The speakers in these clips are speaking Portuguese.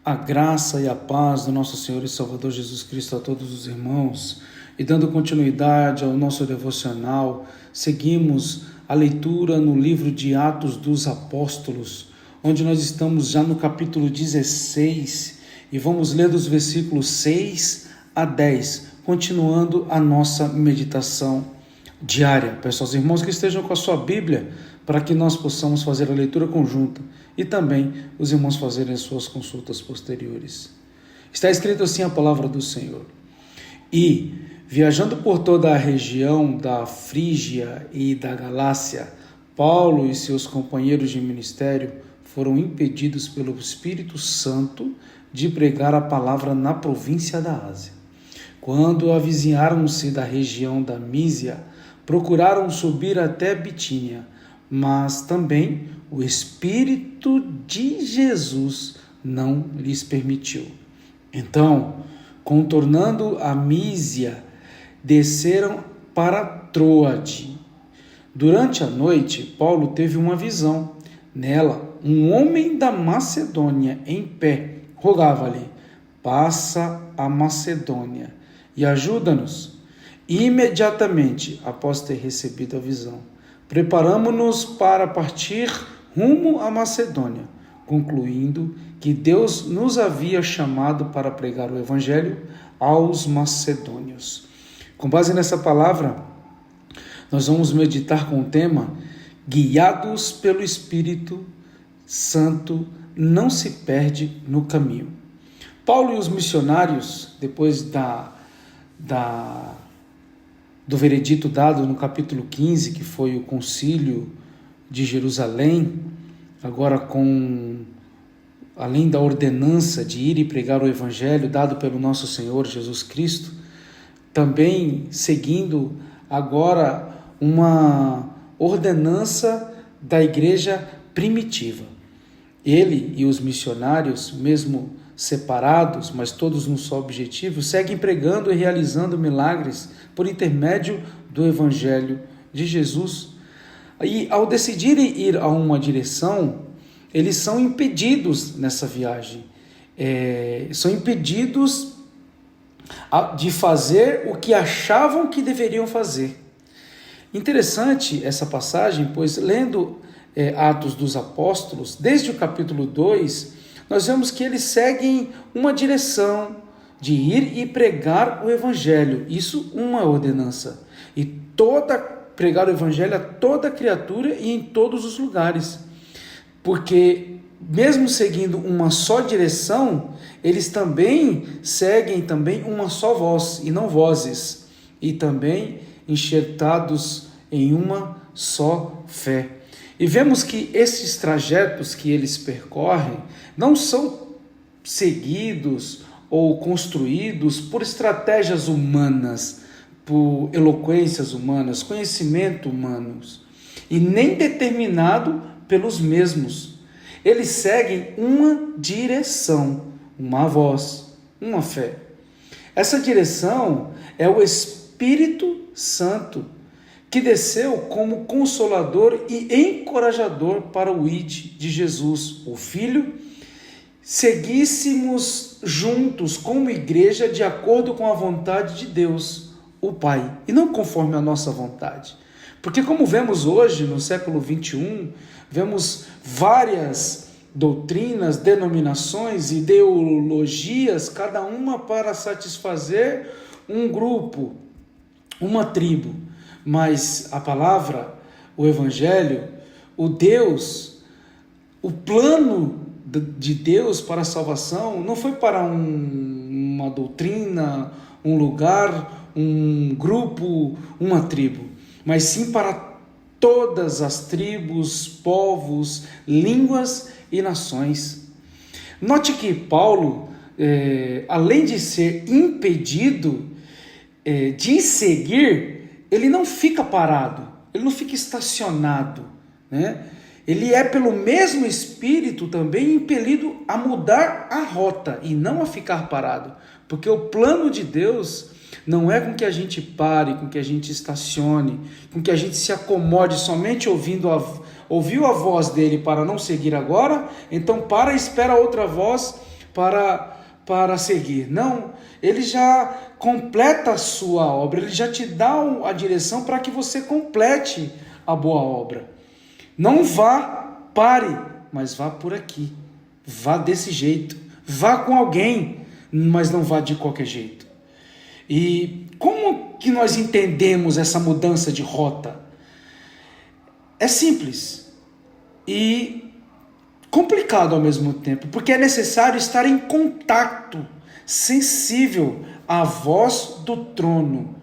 A graça e a paz do nosso Senhor e Salvador Jesus Cristo a todos os irmãos. E dando continuidade ao nosso devocional, seguimos a leitura no livro de Atos dos Apóstolos, onde nós estamos já no capítulo 16 e vamos ler dos versículos 6 a 10, continuando a nossa meditação diária. Peço aos irmãos que estejam com a sua Bíblia para que nós possamos fazer a leitura conjunta e também os irmãos fazerem as suas consultas posteriores. Está escrito assim a palavra do Senhor. E, viajando por toda a região da Frígia e da Galácia, Paulo e seus companheiros de ministério foram impedidos pelo Espírito Santo de pregar a palavra na província da Ásia. Quando avizinharam-se da região da Mísia, procuraram subir até Bitínia, mas também o Espírito de Jesus não lhes permitiu. Então, contornando a Mísia, desceram para Troade. Durante a noite, Paulo teve uma visão. Nela, um homem da Macedônia, em pé, rogava-lhe: passa a Macedônia e ajuda-nos. Imediatamente após ter recebido a visão, preparamo-nos para partir rumo à Macedônia, concluindo que Deus nos havia chamado para pregar o Evangelho aos macedônios. Com base nessa palavra, nós vamos meditar com o tema Guiados pelo Espírito Santo, não se perde no caminho. Paulo e os missionários, depois do veredito dado no capítulo 15, que foi o concílio de Jerusalém, agora além da ordenança de ir e pregar o Evangelho dado pelo nosso Senhor Jesus Cristo, também seguindo agora uma ordenança da igreja primitiva. Ele e os missionários, mesmo separados, mas todos num só objetivo, seguem pregando e realizando milagres por intermédio do Evangelho de Jesus. E ao decidirem ir a uma direção, eles são impedidos nessa viagem, são impedidos de fazer o que achavam que deveriam fazer. Interessante essa passagem, pois lendo Atos dos Apóstolos, desde o capítulo 2, nós vemos que eles seguem uma direção de ir e pregar o Evangelho. Isso uma ordenança. E pregar o Evangelho a toda criatura e em todos os lugares. Porque mesmo seguindo uma só direção, eles também seguem uma só voz e não vozes. E também enxertados em uma só fé. E vemos que esses trajetos que eles percorrem não são seguidos ou construídos por estratégias humanas, por eloquências humanas, conhecimento humanos, e nem determinado pelos mesmos. Eles seguem uma direção, uma voz, uma fé. Essa direção é o Espírito Santo, que desceu como consolador e encorajador para o ID de Jesus, o Filho, seguíssemos juntos como igreja de acordo com a vontade de Deus, o Pai, e não conforme a nossa vontade. Porque como vemos hoje, no século 21, vemos várias doutrinas, denominações, ideologias, cada uma para satisfazer um grupo, uma tribo. Mas a palavra, o Evangelho, o plano de Deus para a salvação não foi para uma doutrina, um lugar, um grupo, uma tribo, mas sim para todas as tribos, povos, línguas e nações. Note que Paulo, além de ser impedido de seguir, ele não fica parado, ele não fica estacionado, né? Ele é pelo mesmo Espírito também impelido a mudar a rota e não a ficar parado, porque o plano de Deus não é com que a gente pare, com que a gente estacione, com que a gente se acomode somente ouviu a voz dele para não seguir agora, então para e espera outra voz para seguir. Não, ele já completa a sua obra, ele já te dá a direção para que você complete a boa obra. Não vá, pare, mas vá por aqui, vá desse jeito, vá com alguém, mas não vá de qualquer jeito. E como que nós entendemos essa mudança de rota? É simples e complicado ao mesmo tempo, porque é necessário estar em contato sensível à voz do trono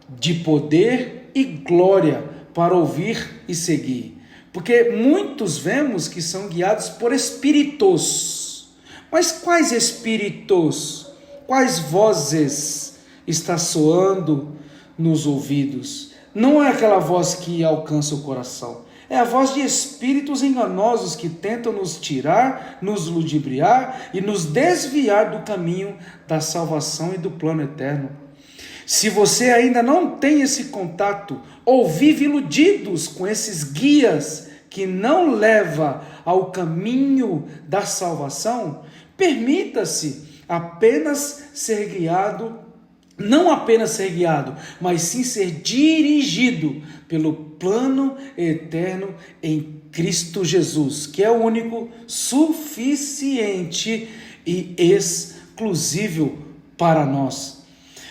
de poder e glória para ouvir e seguir. Porque muitos vemos que são guiados por espíritos. Mas quais espíritos? Quais vozes está soando nos ouvidos? Não é aquela voz que alcança o coração. É a voz de espíritos enganosos que tentam nos tirar, nos ludibriar e nos desviar do caminho da salvação e do plano eterno. Se você ainda não tem esse contato ou vive iludidos com esses guias que não levam ao caminho da salvação, permita-se apenas ser guiado, não apenas ser guiado, mas sim ser dirigido pelo plano eterno em Cristo Jesus, que é o único, suficiente e exclusivo para nós.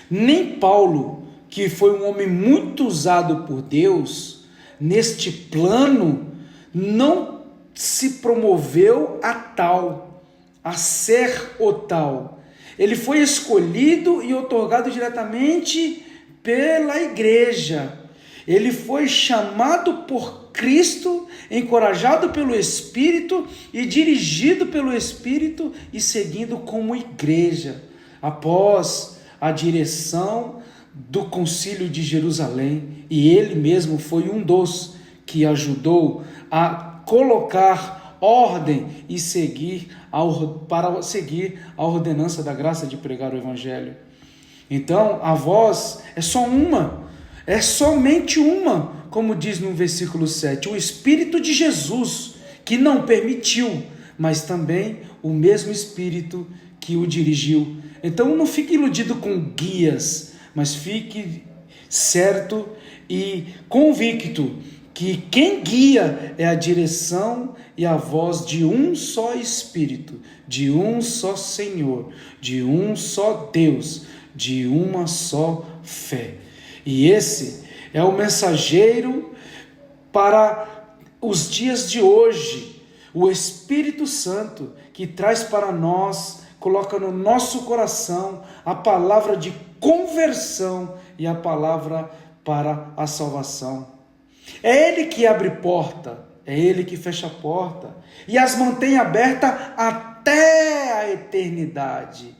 Nem Paulo, que foi um homem muito usado por Deus, neste plano, não se promoveu a tal, a ser o tal. Ele foi escolhido e otorgado diretamente pela igreja. Ele foi chamado por Cristo, encorajado pelo Espírito e dirigido pelo Espírito e seguindo como igreja, após a direção do Concílio de Jerusalém. E ele mesmo foi um dos que ajudou a colocar ordem e para seguir a ordenança da graça de pregar o Evangelho. Então, a voz é só uma, é somente uma, como diz no versículo 7, o Espírito de Jesus, que não permitiu, mas também o mesmo Espírito que o dirigiu. Então, não fique iludido com guias, mas fique certo e convicto que quem guia é a direção e a voz de um só Espírito, de um só Senhor, de um só Deus, de uma só fé. E esse é o mensageiro para os dias de hoje, o Espírito Santo, que traz para nós, coloca no nosso coração a palavra de conversão e a palavra para a salvação. É Ele que abre porta, é Ele que fecha a porta e as mantém abertas até a eternidade.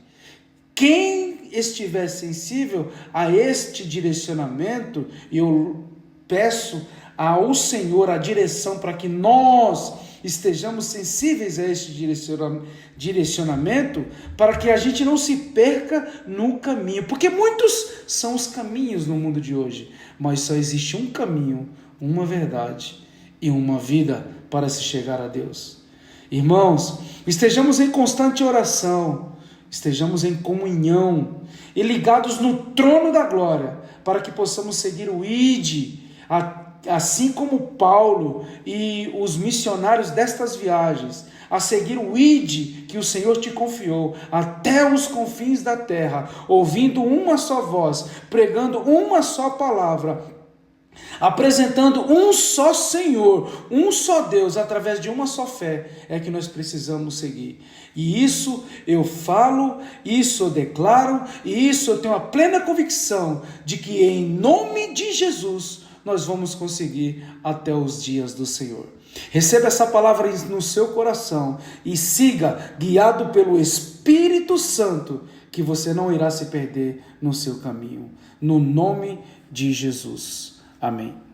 Quem estiver sensível a este direcionamento, e eu peço ao Senhor a direção para que nós estejamos sensíveis a este direcionamento, para que a gente não se perca no caminho, porque muitos são os caminhos no mundo de hoje, mas só existe um caminho, uma verdade e uma vida para se chegar a Deus. Irmãos, estejamos em constante oração, estejamos em comunhão e ligados no trono da glória, para que possamos seguir o ID, assim como Paulo e os missionários destas viagens, a seguir o ID que o Senhor te confiou, até os confins da terra, ouvindo uma só voz, pregando uma só palavra, apresentando um só Senhor, um só Deus, através de uma só fé, é que nós precisamos seguir. E isso eu falo, isso eu declaro, e isso eu tenho a plena convicção de que em nome de Jesus nós vamos conseguir até os dias do Senhor. Receba essa palavra no seu coração e siga, guiado pelo Espírito Santo, que você não irá se perder no seu caminho. No nome de Jesus. Amém.